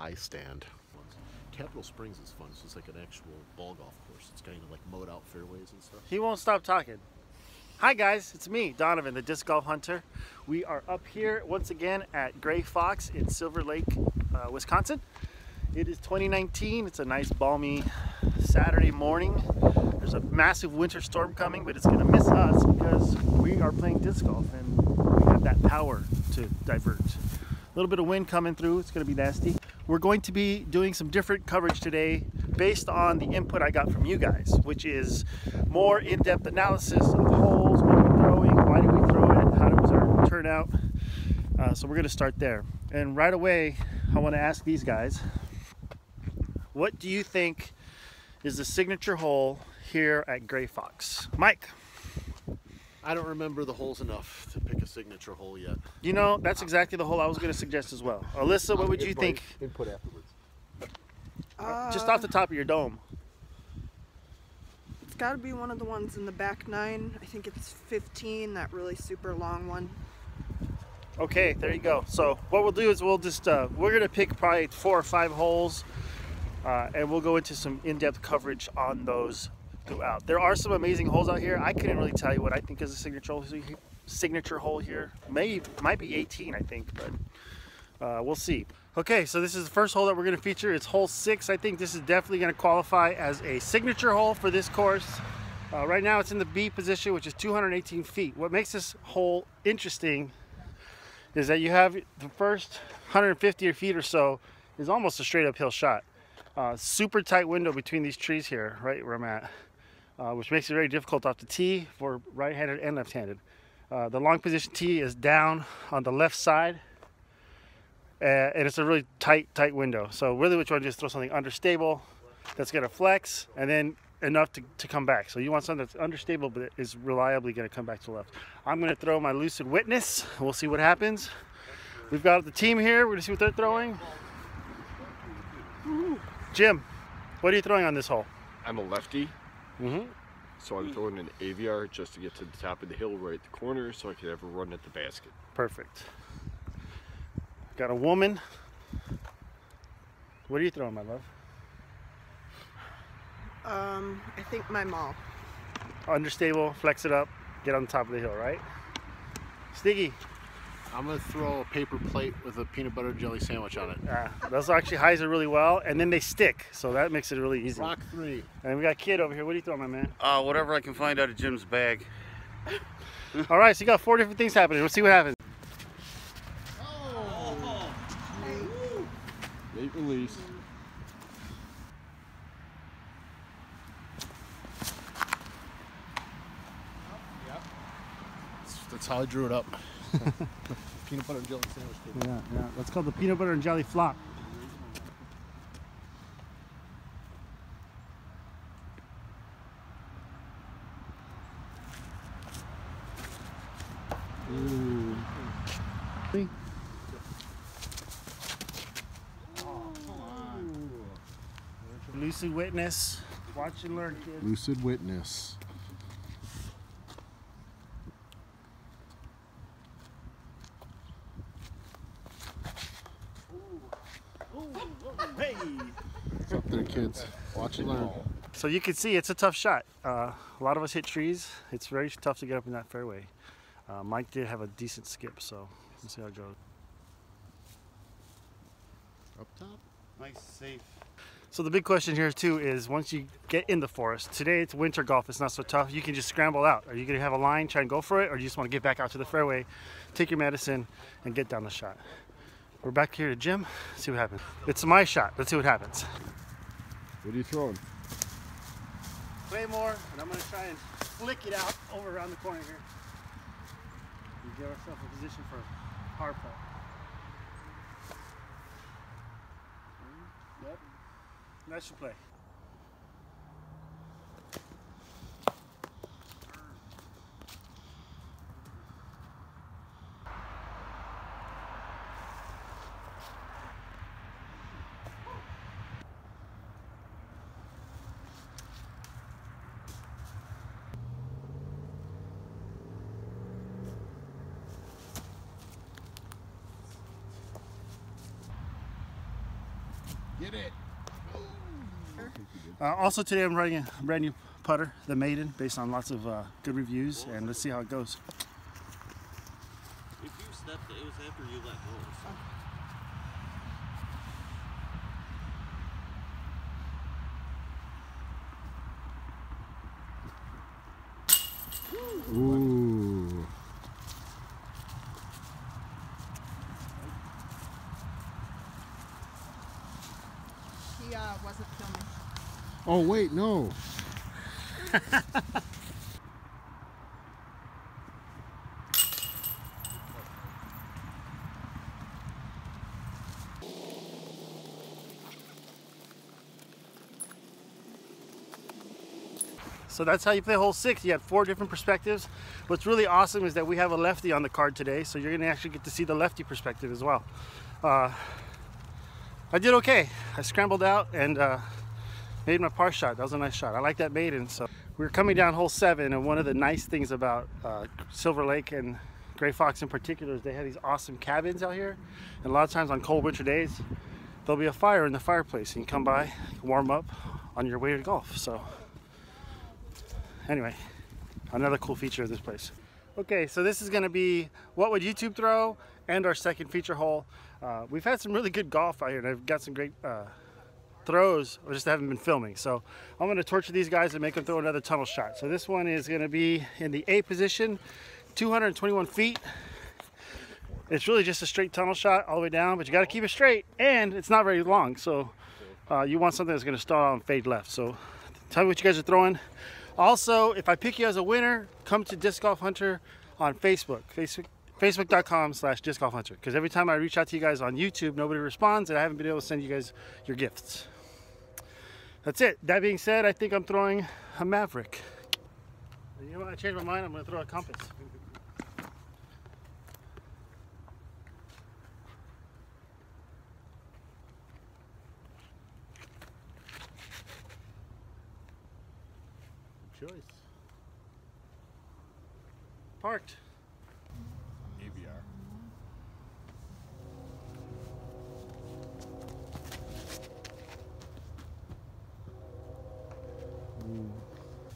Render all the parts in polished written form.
high stand. Capital Springs is fun. It's just like an actual ball golf course. It's kind of like mowed out fairways and stuff. He won't stop talking. Hi guys, it's me, Donovan, the Disc Golf Hunter. We are up here once again at Gray Fox in Silver Lake, Wisconsin. It is 2019. It's a nice balmy Saturday morning. There's a massive winter storm coming, but it's gonna miss us because we are playing disc golf and we have that power to divert. A little bit of wind coming through. It's gonna be nasty. We're going to be doing some different coverage today based on the input I got from you guys, which is more in-depth analysis of the holes, what we're throwing, why did we throw it, how does our turnout. So we're gonna start there. And right away, I wanna ask these guys, what do you think is the signature hole here at Gray Fox? Mike. I don't remember the holes enough to pick a signature hole yet. You know, that's exactly the hole I was going to suggest as well. Alyssa, what would you think? Input afterwards. Just off the top of your dome. It's got to be one of the ones in the back 9. I think it's 15, that really super long one. Okay, there you go. So what we'll do is we'll just, we're going to pick probably 4 or 5 holes and we'll go into some in-depth coverage on those throughout. There are some amazing holes out here. I couldn't really tell you what I think is a signature hole here. Might be 18, I think, but we'll see. Okay, so this is the first hole that we're going to feature. It's hole 6. I think this is definitely going to qualify as a signature hole for this course. Right now it's in the B position, which is 218 feet. What makes this hole interesting is that you have the first 150 feet or so is almost a straight uphill shot. Super tight window between these trees here, right where I'm at. Which makes it very difficult off the tee for right-handed and left-handed. The long position tee is down on the left side, and it's a really tight window. So really what you want to do is throw something understable that's going to flex, and then enough to come back. So you want something that's understable but is reliably going to come back to the left. I'm going to throw my Lucid Witness. We'll see what happens. We've got the team here. We're going to see what they're throwing. Jim, what are you throwing on this hole? I'm a lefty. So I'm throwing an AVR just to get to the top of the hill right at the corner so I can have a run at the basket. Perfect. Got a woman. What are you throwing, my love? I think my maul. Understable, flex it up, get on the top of the hill, right? Stiggy. I'm going to throw a paper plate with a peanut butter jelly sandwich on it. Those actually hyzer really well, and then they stick, so that makes it really easy. Rock 3. And we got Kid over here. What are you throwing, my man? Whatever I can find out of Jim's bag. All right, so you got 4 different things happening. We'll see what happens. Oh. Late release. That's how I drew it up. Peanut butter and jelly sandwich. Yeah. That's called the peanut butter and jelly flop. Ooh. Lucid Witness. Watch and learn, kids. Lucid Witness. Hey! What's up there, kids? Watch and learn. So you can see it's a tough shot. A lot of us hit trees. It's very tough to get up in that fairway. Mike did have a decent skip, so we'll see how it goes. Up top? Nice, safe. So the big question here too is once you get in the forest, today it's winter golf, it's not so tough, you can just scramble out. Are you going to have a line, try and go for it, or do you just want to get back out to the fairway, take your medicine, and get down the shot? We're back here to Jim, see what happens. It's my shot, let's see what happens. What are you throwing? Way more, and I'm going to try and flick it out over around the corner here. And get ourselves in position for hard putt. Yep. That should play. Get it. Also today I'm running a brand new putter, the Maiden, based on lots of good reviews, and let's see how it goes. If you stepped, it was after you let go. So. Ooh. He wasn't filming. Oh wait, no. So that's how you play hole 6. You had 4 different perspectives. What's really awesome is that we have a lefty on the card today, so you're going to actually get to see the lefty perspective as well. I did okay. I scrambled out and made my par shot. That was a nice shot. I like that Maiden. So we're coming down hole 7, and one of the nice things about Silver Lake and Gray Fox in particular is they have these awesome cabins out here. And a lot of times on cold winter days, there'll be a fire in the fireplace, and you come by, warm up on your way to golf. So anyway, another cool feature of this place. Okay, so this is going to be what would YouTube throw and our second feature hole. We've had some really good golf out here, and I've got some great throws. I just haven't been filming. So I'm going to torture these guys and make them throw another tunnel shot. So this one is going to be in the A position, 221 feet. It's really just a straight tunnel shot all the way down, but you got to keep it straight, and it's not very long. So you want something that's going to start on fade left. So tell me what you guys are throwing. Also, if I pick you as a winner, come to DiscGolfHunter on Facebook. Facebook.com/DiscGolfHunter. Because every time I reach out to you guys on YouTube, nobody responds, and I haven't been able to send you guys your gifts. That's it. That being said, I think I'm throwing a Maverick. You know what? I changed my mind. I'm going to throw a Compass. Choice. Parked. AVR.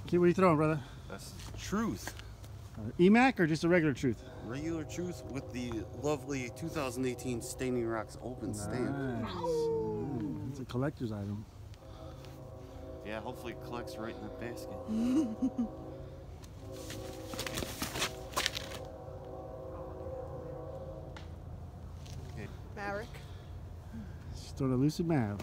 Okay, what are you throwing, brother? That's truth. EMAC or just a regular truth? Regular truth with the lovely 2018 Staining Rocks Open stamp. Nice. It's a collector's item. Yeah, hopefully it collects right in the basket. Okay. Maverick. Just throwing a Lucid Mav.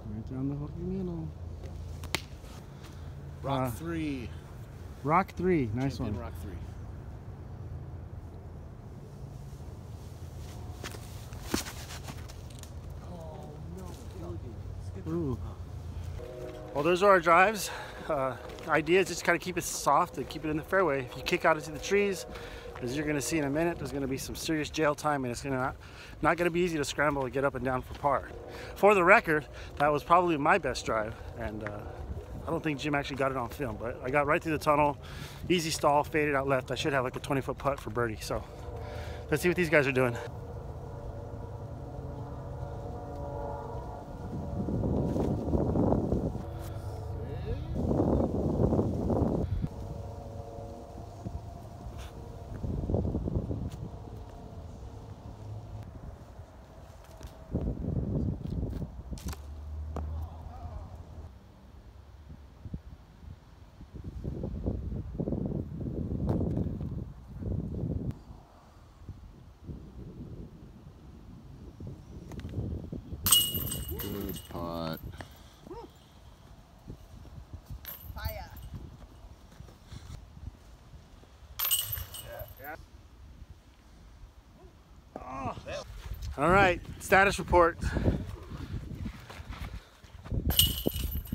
Right down the fucking middle. Rock 3. Rock 3. Nice Champion one. Rock 3. Ooh. Well, those are our drives. Idea is just kind of keep it soft and keep it in the fairway. If you kick out into the trees, as you're going to see in a minute, there's going to be some serious jail time, and it's going to not going to be easy to scramble and get up and down for par. For the record, that was probably my best drive, and I don't think Jim actually got it on film, but I got right through the tunnel, easy stall, faded out left. I should have like a 20-foot putt for birdie. So let's see what these guys are doing. Good putt. Fire. Oh. All right, status report.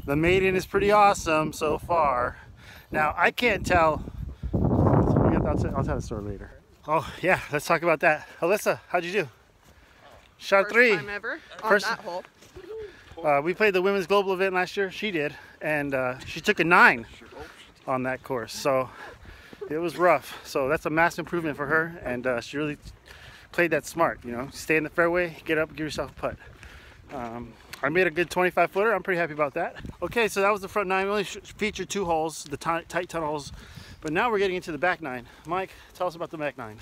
The Maiden is pretty awesome so far. Now, I can't tell. I'll tell the story later. Oh, yeah, let's talk about that. Alyssa, how'd you do? Shot First 3. time ever First- on that hole. We played the women's global event last year. She did, and she took a 9. on that course. So it was rough. So that's a massive improvement for her, and she really played that smart. You know, stay in the fairway, get up, give yourself a putt. I made a good 25 footer. I'm pretty happy about that. Okay, so that was the front nine. We only featured 2 holes, the tight tunnels, but now we're getting into the back nine. Mike, tell us about the back nine.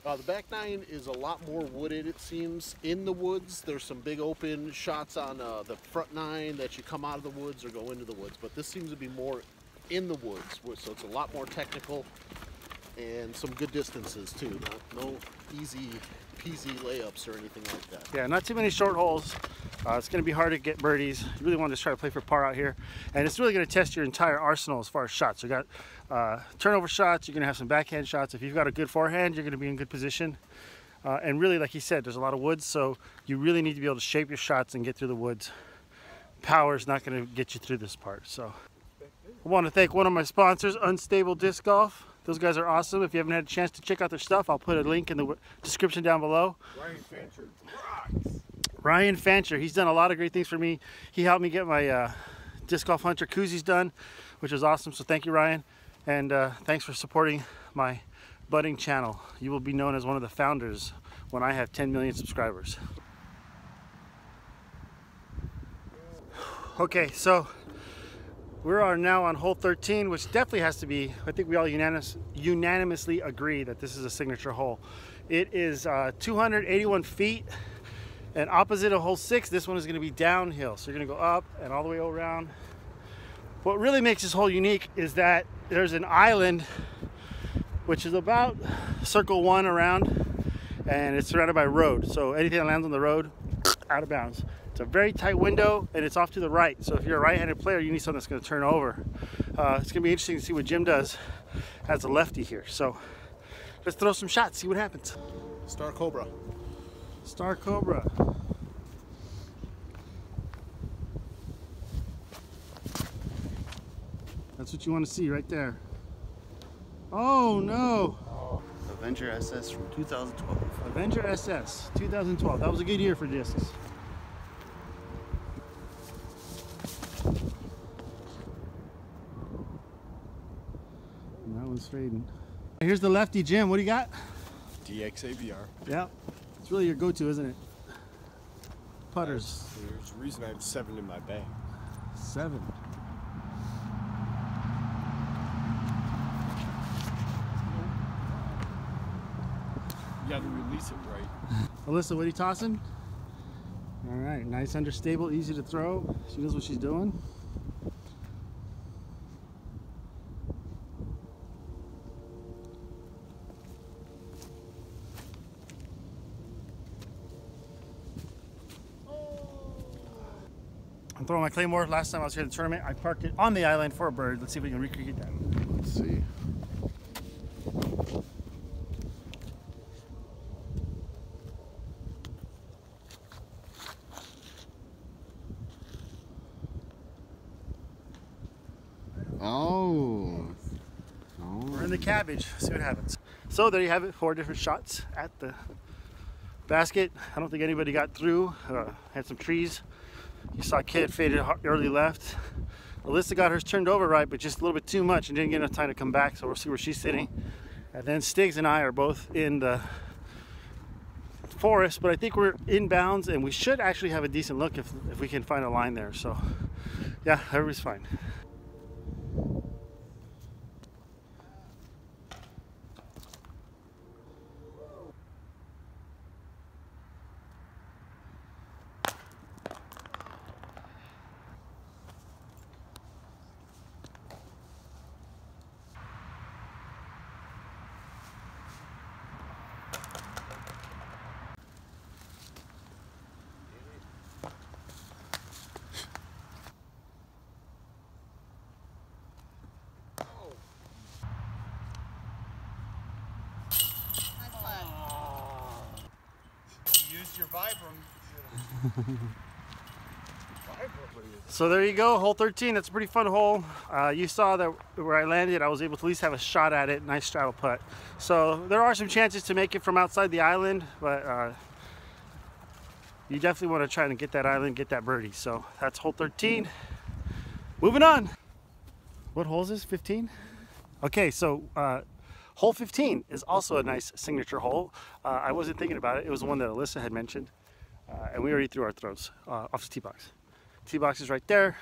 The back nine is a lot more wooded, it seems, in the woods. There's some big open shots on the front nine that you come out of the woods or go into the woods, but this seems to be more in the woods, so it's a lot more technical and some good distances too. No easy peasy layups or anything like that. Yeah, not too many short holes. It's going to be hard to get birdies. You really want to just try to play for par out here, and it's really going to test your entire arsenal as far as shots. You got turnover shots. You're going to have some backhand shots. If you've got a good forehand, you're going to be in good position. And really, like he said, there's a lot of woods, so you really need to be able to shape your shots and get through the woods. Power is not going to get you through this part. So I want to thank one of my sponsors, Unstable Disc Golf. Those guys are awesome. If you haven't had a chance to check out their stuff, I'll put a link in the description down below. Ryan Fancher rocks. Ryan Fancher, he's done a lot of great things for me. He helped me get my DiscGolfHunter koozies done, which is awesome. So thank you, Ryan. And thanks for supporting my budding channel. You will be known as one of the founders when I have 10 million subscribers. Okay, so we are now on hole 13, which definitely has to be, I think we all unanimously agree that this is a signature hole. It is 281 feet, and opposite of hole 6, this one is going to be downhill. So you're going to go up and all the way around. What really makes this hole unique is that there's an island, which is about circle 1 around, and it's surrounded by road. So anything that lands on the road, out of bounds. It's a very tight window, and it's off to the right. So if you're a right-handed player, you need something that's going to turn over. It's going to be interesting to see what Jim does as a lefty here. So let's throw some shots, see what happens. Star Cobra. Star Cobra. That's what you want to see right there. Oh no! Avenger SS from 2012. Avenger SS 2012. That was a good year for discs. And that one's fading. Here's the lefty, Jim. What do you got? DX AVR. Yeah, it's really your go-to, isn't it? Putters. There's a reason I have 7 in my bag. 7. You gotta release it right. Alyssa, what are you tossing? All right, nice understable, easy to throw. She knows what she's doing. I'm throwing my Claymore. Last time I was here at the tournament, I parked it on the island for a bird. Let's see if we can recreate that. Let's see. Oh. We're in the cabbage. See what happens. So there you have it. 4 different shots at the basket. I don't think anybody got through. Had some trees. You saw Kid faded early left. Alyssa got hers turned over right, but just a little bit too much and didn't get enough time to come back. So we'll see where she's sitting. And then Stiggs and I are both in the forest, but I think we're inbounds, and we should actually have a decent look if we can find a line there. So yeah, everybody's fine. Your Vibram. So there you go, hole 13. That's a pretty fun hole. You saw that where I landed, I was able to at least have a shot at it. Nice straddle putt. So there are some chances to make it from outside the island, but you definitely want to try and get that island, get that birdie. So that's hole 13. Moving on. What hole is this? 15? Okay, so hole 15 is also a nice signature hole. I wasn't thinking about it. It was the one that Alyssa had mentioned. And we already threw our throws off the tee box. Tee box is right there.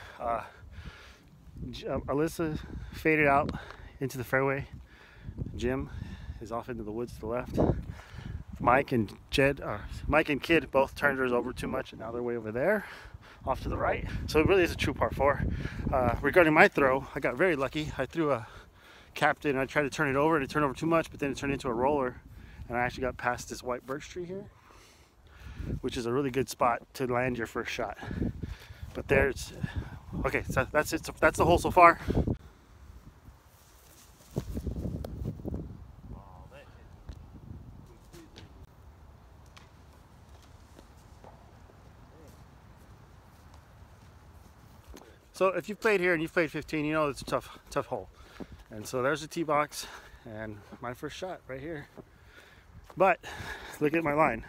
Alyssa faded out into the fairway. Jim is off into the woods to the left. Mike and Kid both turned theirs over too much, and now they're way over there, off to the right. So it really is a true par 4. Regarding my throw, I got very lucky. I threw a captain, and I tried to turn it over, and it turned over too much, but then it turned into a roller, and I actually got past this white birch tree here, which is a really good spot to land your first shot. But there's, okay, so that's it. So that's the hole so far. So if you've played here and you've played 15, you know it's a tough hole. And so there's the tee box and my first shot right here. But look at my line.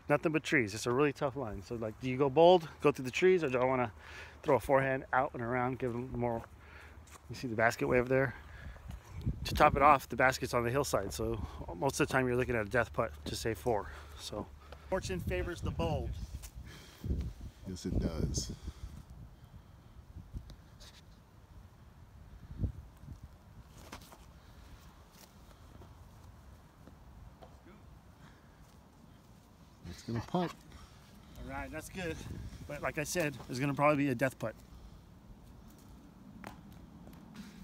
Nothing but trees. It's a really tough line. So like, do you go bold, go through the trees, or do I want to throw a forehand out and around, give them more? You see the basket way over there? To top it off, the basket's on the hillside, so most of the time you're looking at a death putt to say 4. So fortune favors the bold. Yes, it does. It's gonna putt. All right, that's good. But like I said, there's gonna probably be a death putt.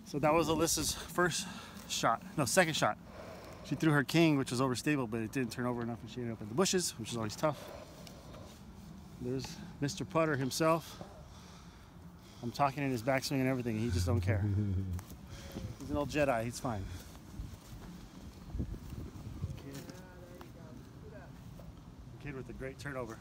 So that was Alyssa's first shot. No, second shot. She threw her king, which was overstable, but it didn't turn over enough, and she ended up in the bushes, which is always tough. There's Mr. Putter himself. I'm talking in his backswing and everything, and he just don't care. He's an old Jedi, he's fine. Kid with a great turnover.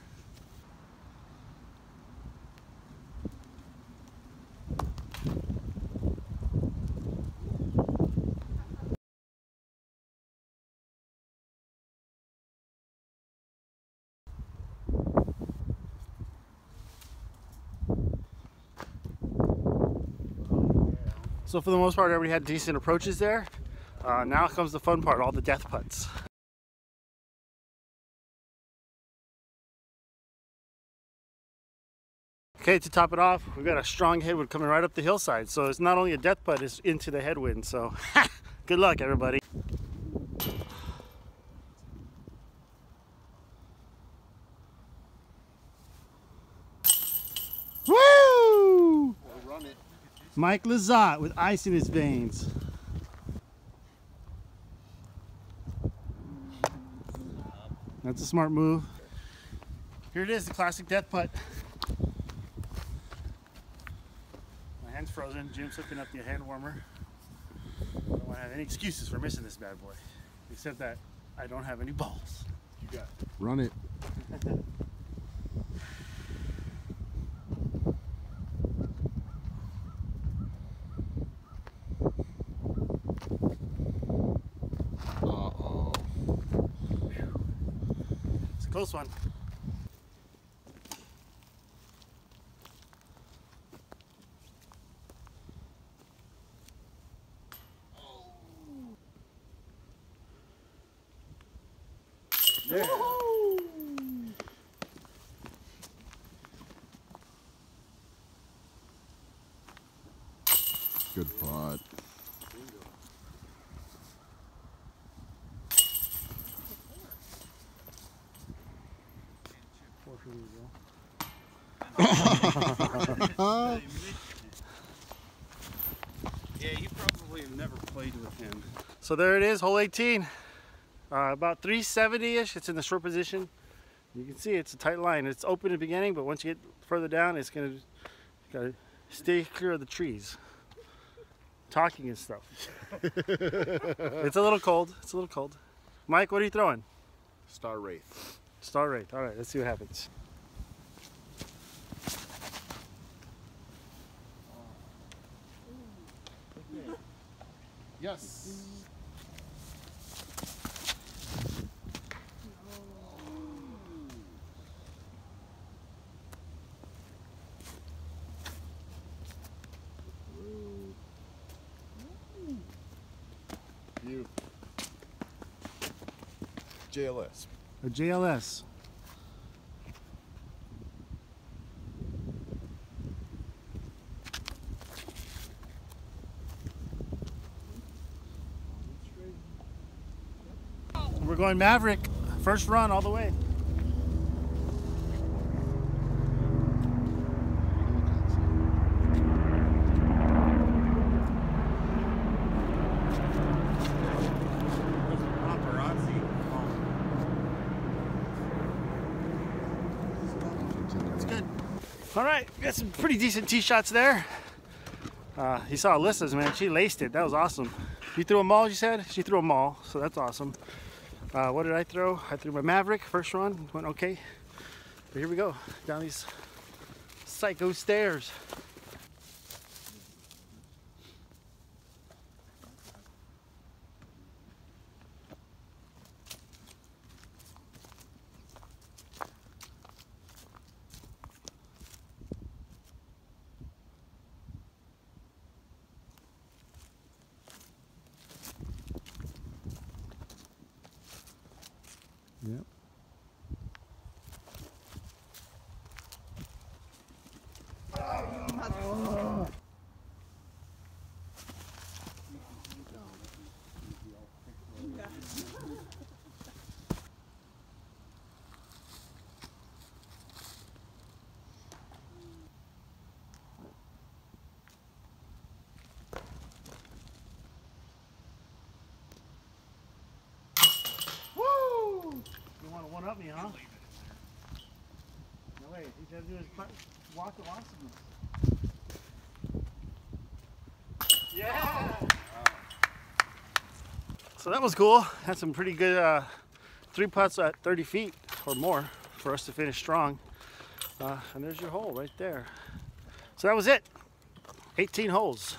So for the most part, everybody had decent approaches there. Now comes the fun part, all the death putts. Okay, to top it off, we've got a strong headwind coming right up the hillside. So it's not only a death putt, it's into the headwind. So good luck, everybody. Woo! Run it. Mike Lizzote with ice in his veins. That's a smart move. Here it is, the classic death putt. My hand's frozen. Jim's hooking up the hand warmer. I don't want to have any excuses for missing this bad boy, except that I don't have any balls. You got it. Run it. Uh-oh. It's a close one. Yeah. Good putt. Yeah, you probably have never played with him. So there it is, hole 18. About 370-ish. It's in the short position. You can see it's a tight line. It's open in the beginning, but once you get further down, it's gonna stay clear of the trees. Talking and stuff. It's a little cold. It's a little cold. Mike, what are you throwing? Star Wraith. Star Wraith. All right, let's see what happens. Yes. Beautiful. JLS. A JLS. We're going Maverick. First run all the way. It's good. All right, got some pretty decent tee shots there. You saw Alyssa's, man. She laced it. That was awesome. You threw a maul, you said? She threw a maul, so that's awesome. What did I throw? I threw my Maverick. First run went okay. But here we go, down these psycho stairs. Yep. You want to one-up me, huh? No way. He's got to do his walk of awesomeness. Yeah! So that was cool. Had some pretty good 3 putts at 30 feet or more for us to finish strong. And there's your hole right there. So that was it. 18 holes.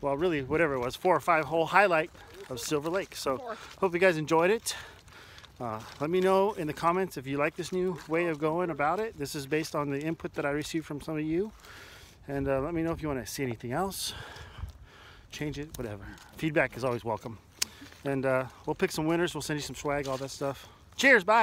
Well, really, whatever it was, 4 or 5 hole highlight of Silver Lake. So hope you guys enjoyed it. Let me know in the comments if you like this new way of going about it. This is based on the input that I received from some of you. And let me know if you want to see anything else. Change it, whatever. Feedback is always welcome. And we'll pick some winners. We'll send you some swag, all that stuff. Cheers, bye.